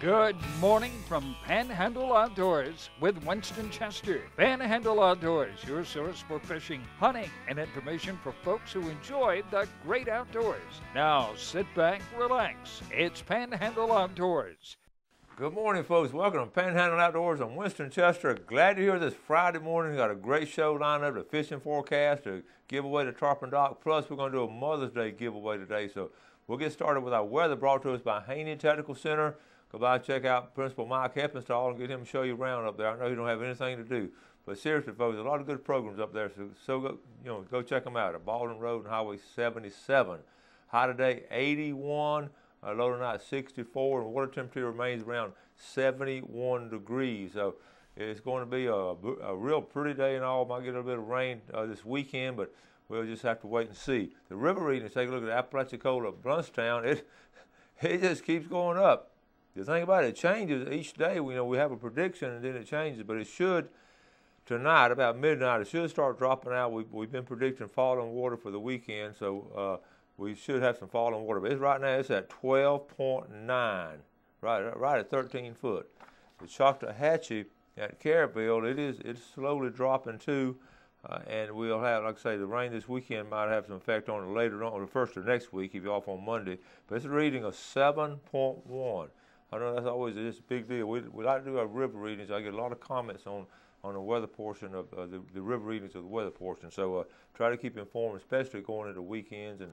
Good morning from Panhandle Outdoors with Winston Chester. Panhandle Outdoors, your source for fishing, hunting, and information for folks who enjoy the great outdoors. Now sit back, relax. It's Panhandle Outdoors. Good morning, folks. Welcome to Panhandle Outdoors. I'm Winston Chester. Glad to hear this Friday morning. Got a great show lined up, the fishing forecast, a giveaway to Tarpon Dock. Plus, we're going to do a Mother's Day giveaway today. So we'll get started with our weather brought to us by Haney Technical Center. Go by and check out Principal Mike Heppenstall and get him to show you around up there. I know you don't have anything to do, but seriously, folks, a lot of good programs up there. So go check them out at Baldwin Road and Highway 77. High today, 81. Low tonight, 64, and water temperature remains around 71 degrees. So it's going to be a real pretty day and all. Might get a little bit of rain this weekend, but we'll just have to wait and see. The river readings, take a look at Apalachicola, Brunstown. It just keeps going up. The thing about it changes each day. We have a prediction and then it changes, but it should tonight about midnight. It should start dropping out. We've been predicting falling water for the weekend, so we should have some falling water. But right now it's at 12.9, right at 13 foot. The Choctawhatchee at Carabelle, it's slowly dropping too, and we'll have, like I say, the rain this weekend might have some effect on it later on, or the first of next week if you're off on Monday. But it's a reading of 7.1. I know that's always just a big deal. We like to do our river readings. I get a lot of comments on the weather portion of the river readings of the weather portion. So try to keep informed, especially going into weekends and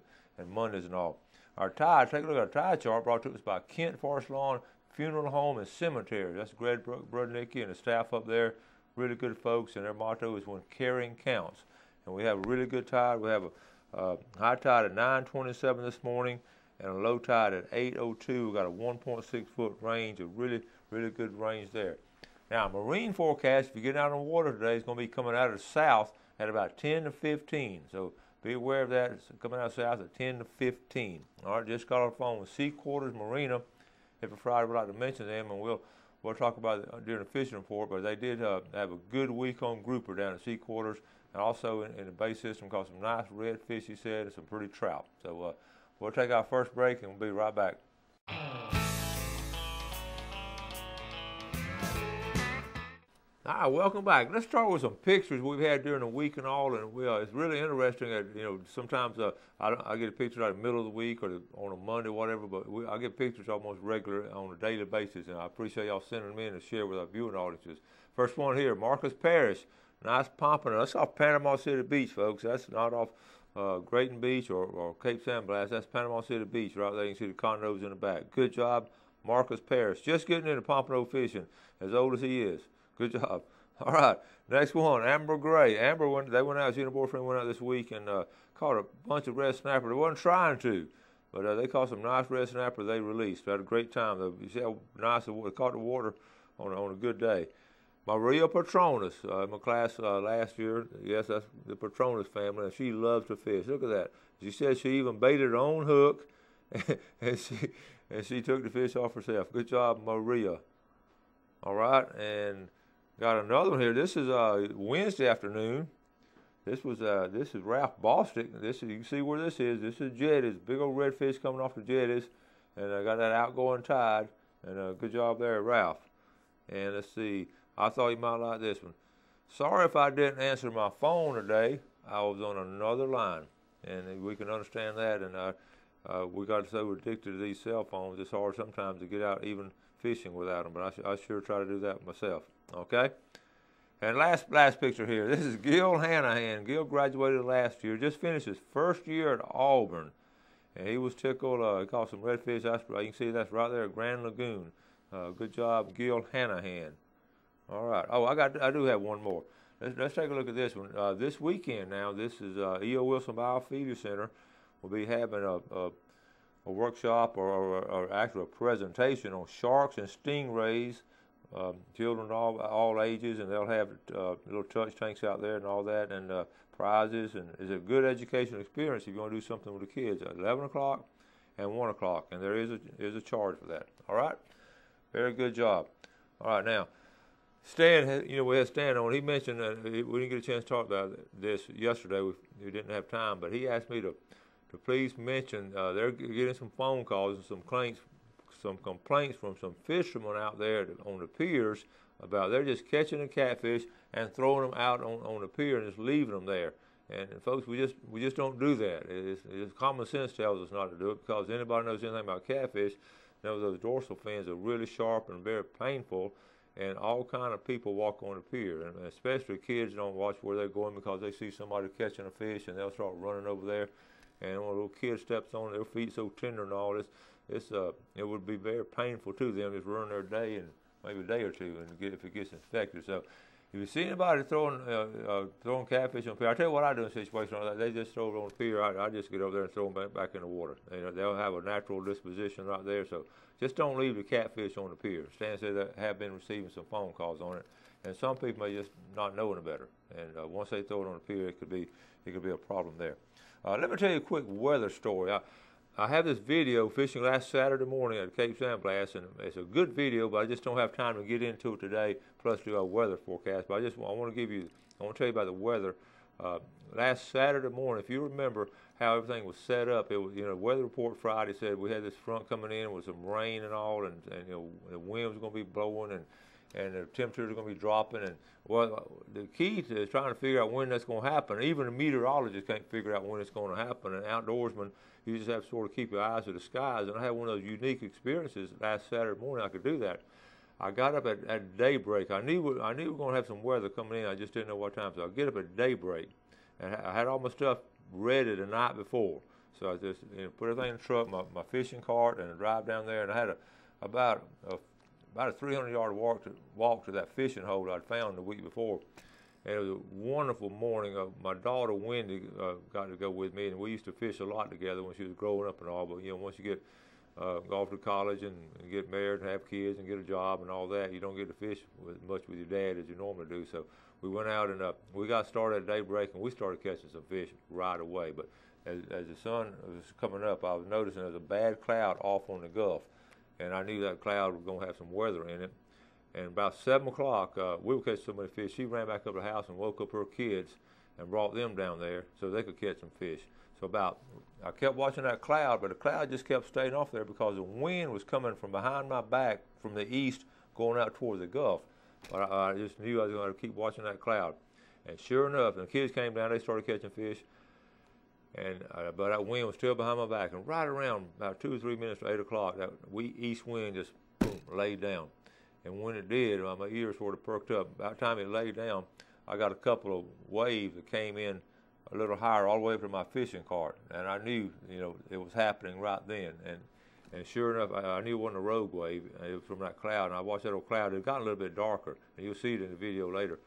Mondays and all. Our tide, take a look at our tide chart brought to us by Kent Forest Lawn Funeral Home and Cemetery. That's Greg Brudnicki and the staff up there. Really good folks, and their motto is when caring counts. And we have a really good tide. We have a high tide at 9:27 this morning, and a low tide at 8:02. We've got a 1.6 foot range, a really, really good range there. Now, marine forecast, if you get out on the water today, is going to be coming out of the south at about 10 to 15. So be aware of that. It's coming out south at 10 to 15. All right, just got off the phone with Sea Quarters Marina. Every Friday, we'd like to mention them, and we'll talk about it during the fishing report. But they did have a good week on grouper down at Sea Quarters, and also in the bay system, caught some nice redfish, he said, and some pretty trout. So we'll take our first break, and we'll be right back. All right, welcome back. Let's start with some pictures we've had during the week and all, and it's really interesting that, sometimes I get pictures out in the middle of the week or on a Monday, whatever, but I get pictures almost regular on a daily basis, and I appreciate y'all sending them in to share with our viewing audiences. First one here, Marcus Parish, nice pompano. That's off Panama City Beach, folks. That's not off Grayton Beach or Cape San Blas. That's Panama City Beach right there. You can see the condos in the back. Good job, Marcus Parish. Just getting into pompano fishing, as old as he is. Good job. All right, next one, Amber Gray. Amber, they went out, she and her boyfriend went out this week and caught a bunch of red snapper. They wasn't trying to, but they caught some nice red snapper they released. They had a great time. You see how nice they caught the water on a good day. Maria Petronas, in my class last year, yes, that's the Petronas family, and she loves to fish. Look at that. She said she even baited her own hook, and she took the fish off herself. Good job, Maria. All right, and got another one here. This is Wednesday afternoon. This is Ralph Bostick. You can see where this is. This is jetties, big old redfish coming off the jetties, and I got that outgoing tide. And good job there, Ralph. And let's see. I thought you might like this one. Sorry if I didn't answer my phone today. I was on another line, and we can understand that. And we got so addicted to these cell phones. It's hard sometimes to get out even fishing without them. But I sure try to do that myself. Okay, and last picture here. This is Gil Hanahan. Gil graduated last year, just finished his first year at Auburn, and he was tickled. He caught some redfish. You can see that's right there at Grand Lagoon. Good job, Gil Hanahan. All right. Oh, I do have one more. Let's take a look at this one. This weekend now, this is E.O. Wilson Biofeeder Center will be having a workshop or actually a presentation on sharks and stingrays. Children of all ages, and they'll have little touch tanks out there and all that, and prizes, and it's a good educational experience if you want to do something with the kids at 11 o'clock and 1 o'clock, and there is a charge for that. All right, very good job. All right, now Stan, we had Stan on. He mentioned that we didn't get a chance to talk about this yesterday. We didn't have time, but he asked me to please mention they're getting some phone calls and some some complaints from some fishermen out there on the piers about they're just catching the catfish and throwing them out on the pier and just leaving them there. And folks, we just don't do that. It's common sense tells us not to do it, because anybody knows anything about catfish knows those dorsal fins are really sharp and very painful, and all kind of people walk on the pier, and especially kids don't watch where they're going because they see somebody catching a fish and they'll start running over there, and when a little kid steps on it, their feet so tender and all this, it would be very painful to them just ruin their day and maybe a day or two, and if it gets infected. So if you see anybody throwing catfish on the pier, I tell you what I do in situations like that. They just throw it on the pier. I just get over there and throw them back in the water. They'll have a natural disposition right there. So just don't leave the catfish on the pier. Stan said that have been receiving some phone calls on it, and some people may just not know any better. And once they throw it on the pier, it could be a problem there. Let me tell you a quick weather story. I have this video fishing last Saturday morning at Cape Sandblast, and it's a good video, but I just don't have time to get into it today, plus do a weather forecast. But I want to tell you about the weather. Last Saturday morning, if you remember how everything was set up, it was, weather report Friday said we had this front coming in with some rain and all, and the wind was going to be blowing, and the temperatures are going to be dropping. And well, the key is trying to figure out when that's going to happen. Even the meteorologists can't figure out when it's going to happen, and outdoorsmen, you just have to sort of keep your eyes to the skies. And I had one of those unique experiences last Saturday morning. I could do that. I got up at daybreak. I knew we were going to have some weather coming in. I just didn't know what time. So I get up at daybreak, and I had all my stuff ready the night before. So I just put everything in the truck, my fishing cart, and I drive down there. And I had about a 300-yard walk to that fishing hole I'd found the week before. And it was a wonderful morning. My daughter Wendy got to go with me, and we used to fish a lot together when she was growing up and all. But once you get go off to college and get married and have kids and get a job and all that, you don't get to fish much with your dad as you normally do. So we went out and we got started at daybreak, and we started catching some fish right away. But as the sun was coming up, I was noticing there was a bad cloud off on the Gulf, and I knew that cloud was going to have some weather in it. And about 7 o'clock, we were catching so many fish. She ran back up to the house and woke up her kids and brought them down there so they could catch some fish. So I kept watching that cloud, but the cloud just kept staying off there because the wind was coming from behind my back from the east going out toward the Gulf. But I just knew I was going to keep watching that cloud. And sure enough, the kids came down, they started catching fish. And but that wind was still behind my back. And right around about 2 or 3 minutes to 8 o'clock, that east wind just boom, laid down. And when it did, my ears sort of perked up. By the time it laid down, I got a couple of waves that came in a little higher all the way up to my fishing cart. And I knew, it was happening right then. And sure enough, I knew it wasn't a rogue wave. It was from that cloud. And I watched that old cloud. It got a little bit darker. And you'll see it in the video later.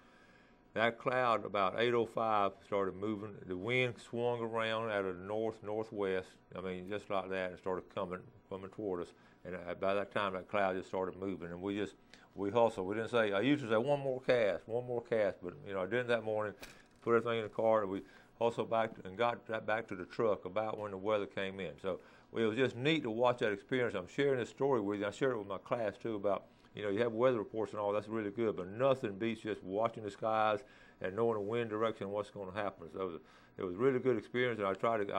That cloud, about 8:05, started moving. The wind swung around out of the northwest. Just like that, and started coming toward us. And by that time, that cloud just started moving. And we hustled. We didn't say, I usually say one more cast. But, I didn't that morning, put everything in the car, and we hustled back and got that back to the truck about when the weather came in. So it was just neat to watch that experience. I'm sharing this story with you. I shared it with my class, too, about, you have weather reports and all. That's really good. But nothing beats just watching the skies and knowing the wind direction and what's going to happen. So it was a really good experience. And I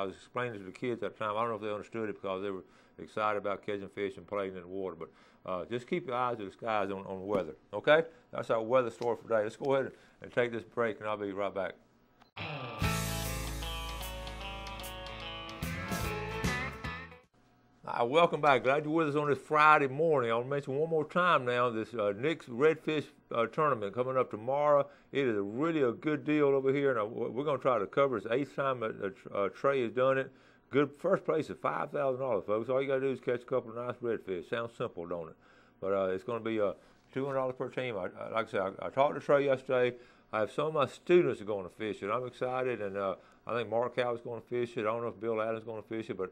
was explaining it to the kids at the time. I don't know if they understood it because they were excited about catching fish and playing in the water. But just keep your eyes to the skies on the weather. Okay? That's our weather story for today. Let's go ahead and take this break, and I'll be right back. Welcome back. Glad you're with us on this Friday morning. I'll mention one more time now this Nick's Redfish tournament coming up tomorrow. It is really a good deal over here, and we're going to try to cover it. It's the 8th time that Trey has done it. Good first place is $5,000, folks. All you got to do is catch a couple of nice redfish. Sounds simple, don't it? But it's going to be $200 per team. Like I said, I talked to Trey yesterday. I have some of my students are going to fish it. I'm excited, and I think Mark Howe is going to fish it. I don't know if Bill Adams is going to fish it, but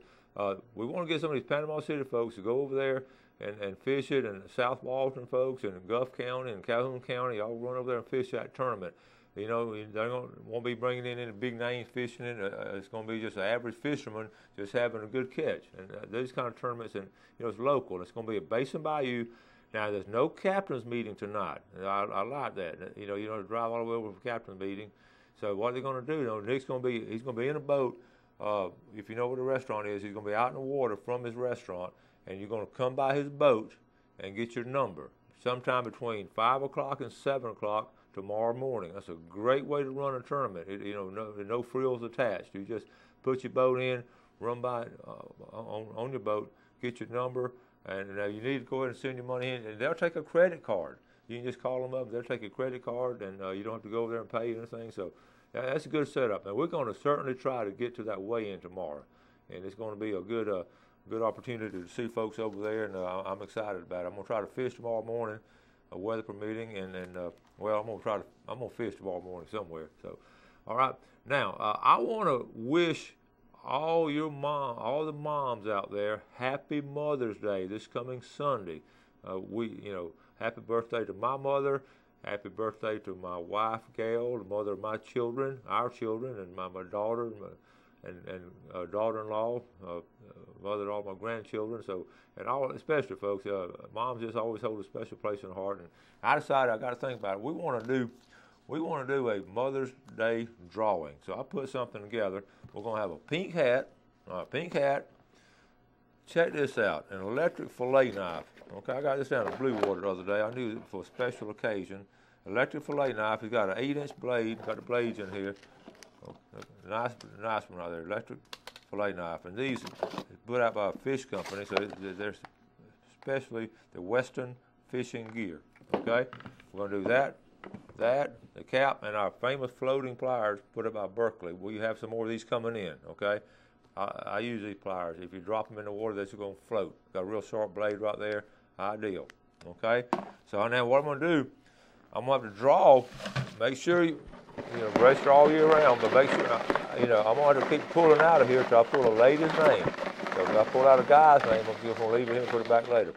we want to get some of these Panama City folks to go over there and fish it, and South Walton folks and Gulf County and Calhoun County, all run over there and fish that tournament. They won't be bringing in any big names fishing it. It's going to be just an average fisherman just having a good catch. And those kind of tournaments, and it's local. It's going to be at Basin Bayou. Now, there's no captain's meeting tonight. I like that. You don't drive all the way over for captain's meeting. So what they're going to do, Nick's going to be in a boat. If you know where the restaurant is, he's going to be out in the water from his restaurant, and you're going to come by his boat and get your number sometime between 5 o'clock and 7 o'clock tomorrow morning. That's a great way to run a tournament. No frills attached. You just put your boat in, run by on your boat, get your number, and you need to go ahead and send your money in, and they'll take a credit card. You can just call them up. They'll take a credit card, and you don't have to go over there and pay anything. So that's a good setup. And we're going to certainly try to get to that weigh-in tomorrow, and it's going to be a good opportunity to see folks over there, and I'm excited about it. I'm going to try to fish tomorrow morning, weather permitting, and well, I'm going to fish tomorrow morning somewhere. So, all right. Now, I want to wish all the moms out there, happy Mother's Day this coming Sunday. Happy birthday to my mother. Happy birthday to my wife, Gail, the mother of my children, our children, and my daughter and daughter-in-law, mother of all my grandchildren. So, and all, especially folks, moms just always hold a special place in the heart. And I decided I got to think about it. We want to do a Mother's Day drawing. So I put something together. We're going to have a pink hat. Check this out, an electric fillet knife. Okay, I got this down at Blue Water the other day. I knew it for a special occasion. Electric fillet knife. It's got an 8-inch blade. Got the blades in here. Nice one right there. Electric fillet knife. And these are put out by a fish company, so they're especially the Western Fishing Gear. Okay, we're going to do that, the cap, and our famous floating pliers put up by Berkeley. We have some more of these coming in. Okay. I use these pliers. If you drop them in the water, they're just going to float. Got a real sharp blade right there. Ideal. Okay? So now what I'm going to do, I'm going to have to draw. Make sure you brace her all year round, but make sure, I'm going to have to keep pulling out of here until I pull a lady's name. So if I pull out a guy's name, I'm just going to leave it here and put it back later.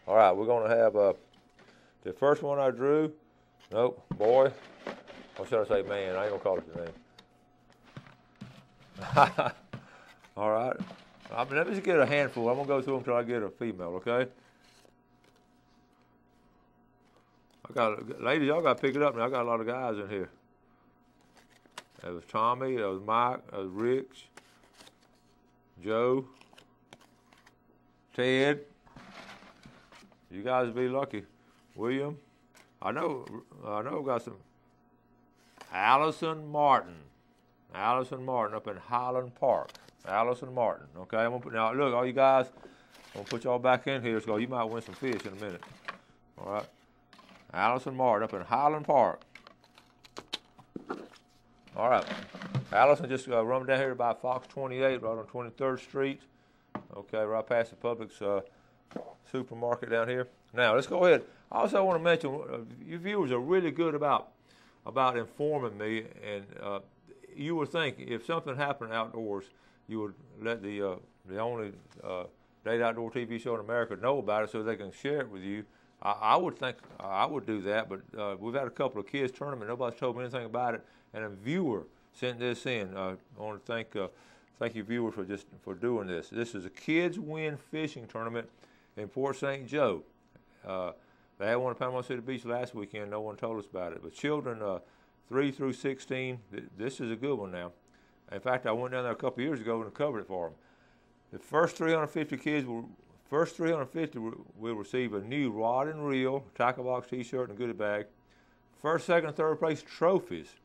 All right, we're going to have the first one I drew. Nope, boy. Or should I say man? I ain't going to call it the name. All right. Let me just get a handful. I'm going to go through them until I get a female, okay? Ladies, y'all got to pick it up now. I got a lot of guys in here. That was Tommy. That was Mike. That was Rich. Joe. Ted. You guys be lucky. William. I know we got some. Allison Martin up in Highland Park. Allison Martin, okay? I'm gonna put, now look, all you guys, I'm gonna put y'all back in here so you might win some fish in a minute. All right. Allison Martin up in Highland Park. All right. Allison just run down here by Fox 28, right on 23rd Street. Okay, right past the Publix supermarket down here. Now let's go ahead. I also want to mention, you viewers are really good about informing me, and you would think if something happened outdoors, you would let the only date outdoor TV show in America know about it so they can share it with you. I would think I would do that, but we've had a couple of kids tournament. Nobody's told me anything about it, and a viewer sent this in. I want to thank you viewers for doing this. This is a Kids Win Fishing Tournament in Port St. Joe. They had one at Panama City Beach last weekend. No one told us about it. But children 3 through 16, this is a good one now. In fact, I went down there a couple years ago and covered it for them. The first 350 kids will receive a new rod and reel, tackle box, T-shirt, and goodie bag. First, second, and third place trophies.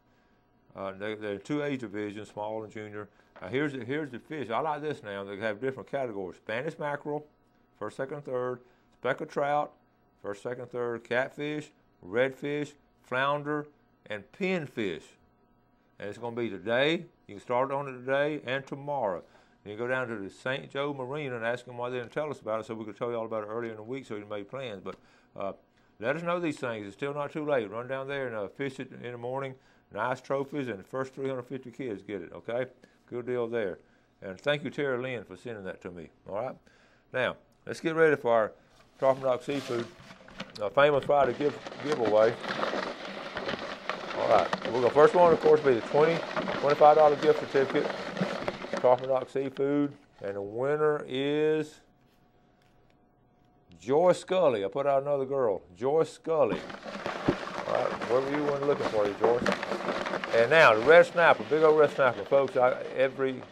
There are 2 age divisions, small and junior. Here's the fish. I like this now. They have different categories: Spanish mackerel, first, second, and third; speckled trout, first, second, third; catfish, redfish, flounder, and pinfish. And it's going to be today. You can start on it today and tomorrow. You can go down to the St. Joe Marina and ask them why they didn't tell us about it, so we could tell you all about it earlier in the week so you made plans. But let us know these things. It's still not too late. Run down there and fish it in the morning. Nice trophies, and the first 350 kids get it, okay? Good deal there. And thank you, Terry Lynn, for sending that to me, all right? Now, let's get ready for our Tarpon Rock Seafood famous Friday giveaway. All right, the first one, of course, will be the $25 gift certificate, Tarpon Rock Seafood, and the winner is Joy Scully. I put out another girl, Joy Scully. All right, wherever you were looking for you, Joyce. And now, the red snapper, big old red snapper. Folks, every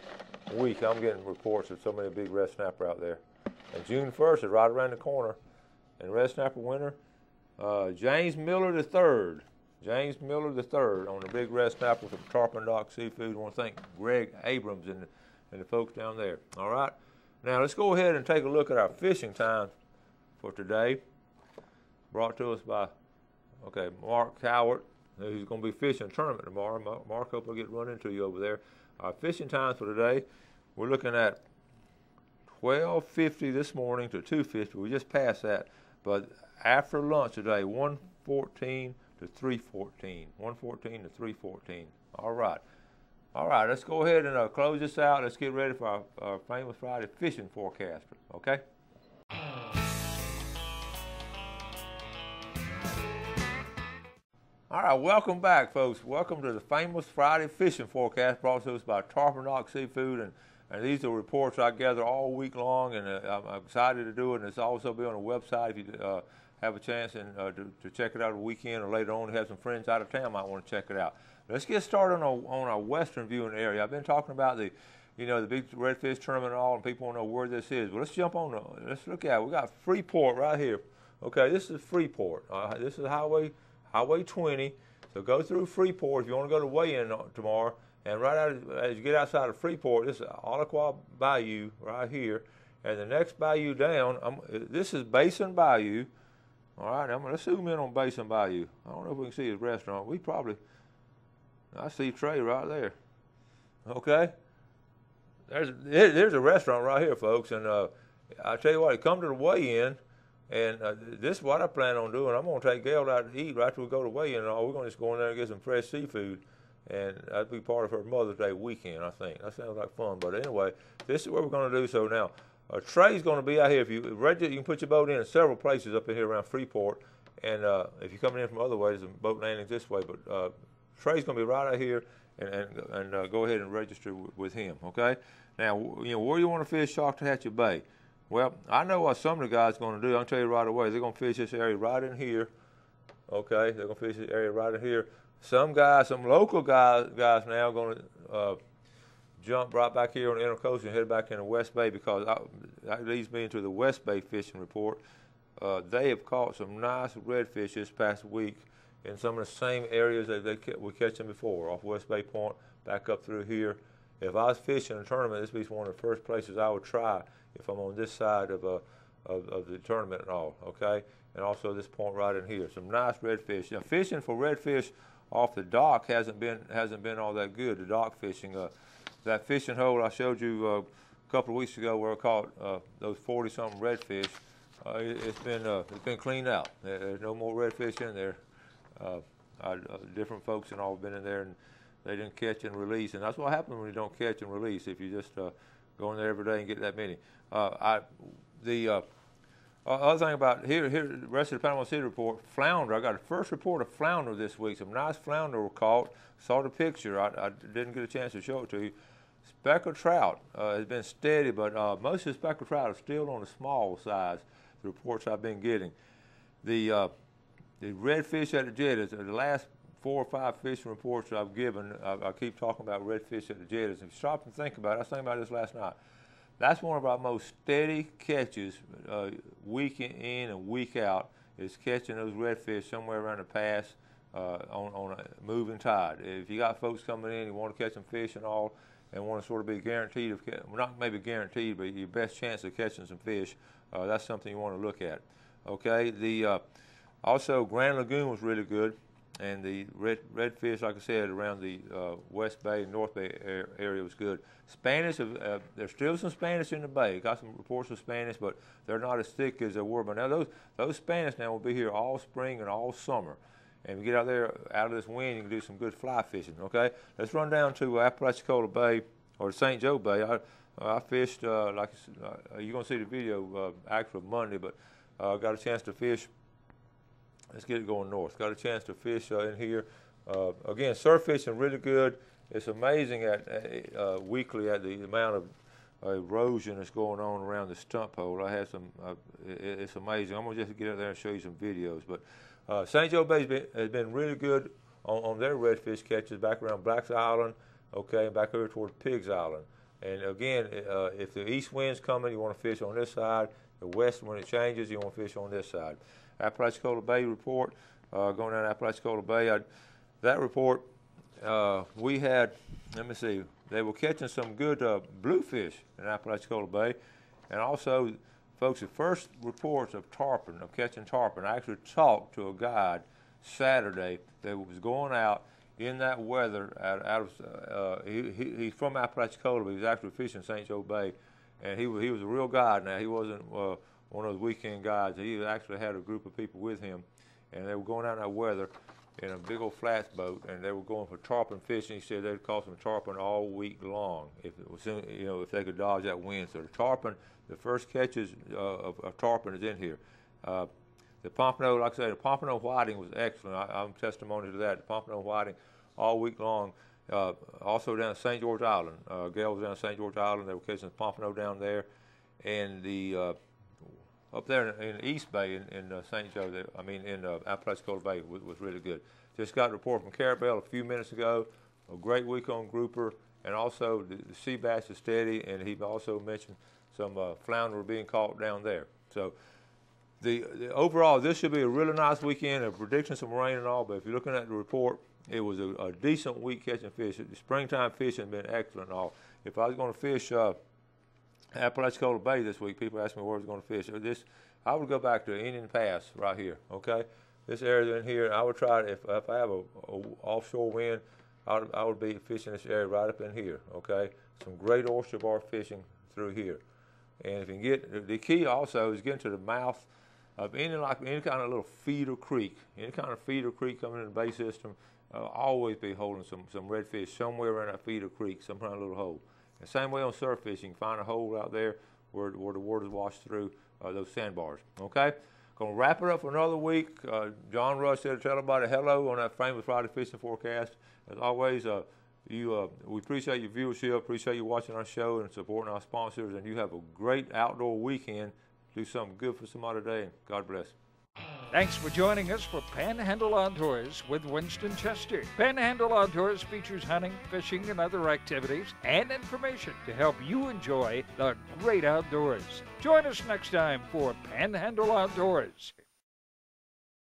week I'm getting reports of so many big red snapper out there. And June 1st is right around the corner. And red snapper winner, James Miller III. James Miller III on the big red snapper from Tarpon Dock Seafood. I want to thank Greg Abrams and the folks down there. All right. Now let's go ahead and take a look at our fishing time for today. Brought to us by, Mark Howard, who's going to be fishing a tournament tomorrow. Mark, hope I get run into you over there. Our fishing times for today, we're looking at 12:50 this morning to 2:50. We just passed that. But after lunch today, 1:14 to 3:14. 1:14 to 3:14. All right. All right, let's go ahead and close this out. Let's get ready for our famous Friday fishing forecaster, okay? All right, welcome back, folks. Welcome to the famous Friday fishing forecast brought to us by Tarpon Dock Seafood. And these are reports I gather all week long, and I'm excited to do it. And it's also be on the website if you have a chance and to check it out the weekend, or later on to have some friends out of town might want to check it out. Let's get started on our western viewing area. I've been talking about the big redfish tournament and all, and people want to know where this is. Well, let's jump on. Let's look at it. We got Freeport right here. Okay, this is Freeport. This is Highway 20. So go through Freeport if you want to go to weigh-in tomorrow. And right out as you get outside of Freeport, this is Alaqua Bayou right here. And the next bayou down, this is Basin Bayou. All right, I'm going to zoom in on Basin Bayou. I don't know if we can see his restaurant. I see Trey right there. Okay. There's a restaurant right here, folks. And I tell you what, come to the weigh-in. And this is what I plan on doing. I'm going to take Gail out to eat right after we go to weigh-in and all. We're going to just go in there and get some fresh seafood. And that'd be part of her Mother's Day weekend, I think. That sounds like fun. But anyway, this is what we're going to do. So now, Trey's going to be out here. If you can put your boat in several places up in here around Freeport. And if you're coming in from other ways, the boat landing's this way. But Trey's going to be right out here, and go ahead and register with him, okay? Now, where you want to fish Choctawhatchee Bay? Well, I know what some of the guys are going to do. I'll tell you right away. They're going to fish this area right in here, okay? They're going to fish this area right in here. Some local guys now are going to jump right back here on the Intercoastal and head back into West Bay, because that leads me into the West Bay fishing report. They have caught some nice redfish this past week in some of the same areas that we were catching before, off West Bay Point, back up through here. If I was fishing a tournament, this would be one of the first places I would try if I'm on this side of the tournament and all, okay? And also this point right in here, some nice redfish. Now, fishing for redfish off the dock hasn't been all that good. The dock fishing, that fishing hole I showed you a couple of weeks ago where I caught those 40-something redfish, it's been cleaned out. There's no more redfish in there. Different folks and all have been in there, and they didn't catch and release. And that's what happens when you don't catch and release, if you just go in there every day and get that many. Other thing about here, the rest of the Panama City report, flounder. I got a first report of flounder this week. Some nice flounder were caught. Saw the picture. I didn't get a chance to show it to you. Speckled trout has been steady, but most of the speckled trout are still on the small size, the reports I've been getting. The redfish at the jetties, the last 4 or 5 fishing reports that I've given, I keep talking about redfish at the jetties. If you stop and think about it, I was thinking about this last night. That's one of our most steady catches, week in and week out, is catching those redfish somewhere around the pass on a moving tide. If you got folks coming in, you want to catch some fish and all, and want to sort of be guaranteed of, well, not maybe guaranteed, but your best chance of catching some fish, that's something you want to look at. Okay, also Grand Lagoon was really good, and the redfish, like I said, around the West Bay and North Bay area was good. Spanish, there's still some Spanish in the bay. Got some reports of Spanish, but they're not as thick as they were. But now those Spanish now will be here all spring and all summer. And if you get out there, out of this wind, you can do some good fly fishing, okay? Let's run down to Apalachicola Bay, or St. Joe Bay. I fished, you're going to see the video actually Monday, but got a chance to fish. Let's get it going north. Got a chance to fish in here. Again, surf fishing really good. It's amazing weekly at the amount of erosion that's going on around the stump hole. I had some, it's amazing. I'm going to just get out there and show you some videos. But St. Joe Bay has been really good on their redfish catches back around Black's Island, okay, and back over toward Pig's Island. And again, if the east wind's coming, you want to fish on this side. The west, when it changes, you want to fish on this side. Apalachicola Bay report, going down Apalachicola Bay. That report, we had, let me see, they were catching some good bluefish in Apalachicola Bay. And also, folks, the first reports of tarpon, of catching tarpon, I actually talked to a guide Saturday that was going out in that weather he's from Apalachicola, but he was actually fishing St. Joe Bay, and he was a real guide. Now, he wasn't one of those weekend guides. He actually had a group of people with him, and they were going out in that weather in a big old flats boat, and they were going for tarpon fishing. He said they'd caught some tarpon all week long if it was, if they could dodge that wind. So the tarpon, the first catches of tarpon is in here. The pompano, like I say, the pompano whiting was excellent. I'm testimony to that. The pompano whiting all week long. Also down at St. George Island. Gail was down at St. George Island. They were catching the pompano down there. And the up there in the East Bay in St. Joe, in Apalachicola Bay was really good. Just got a report from Carabel a few minutes ago. A great week on grouper. And also the sea bass is steady. And he also mentioned some flounder were being caught down there. So the overall, this should be a really nice weekend. They're predicting some rain and all, but if you're looking at the report, it was a decent week catching fish. The springtime fishing has been excellent and all. If I was going to fish Apalachicola Bay this week, people ask me where I was going to fish. I would go back to Indian Pass right here, okay? This area in here, I would try, if I have a offshore wind, I would be fishing this area right up in here, okay? Some great oyster bar fishing through here. And if you can get, the key also is getting to the mouth of any kind of little feeder creek, coming in the bay system, always be holding some redfish somewhere around that feeder creek, some kind of little hole. And same way on surf fishing, find a hole out there where the water's washed through those sandbars. Okay, gonna wrap it up for another week. John Rush said to tell everybody hello on that Famous Friday fishing forecast. As always, we appreciate your viewership, appreciate you watching our show and supporting our sponsors, and you have a great outdoor weekend. Do something good for somebody today, and God bless. Thanks for joining us for Panhandle Outdoors with Winston Chester. Panhandle Outdoors features hunting, fishing, and other activities and information to help you enjoy the great outdoors. Join us next time for Panhandle Outdoors.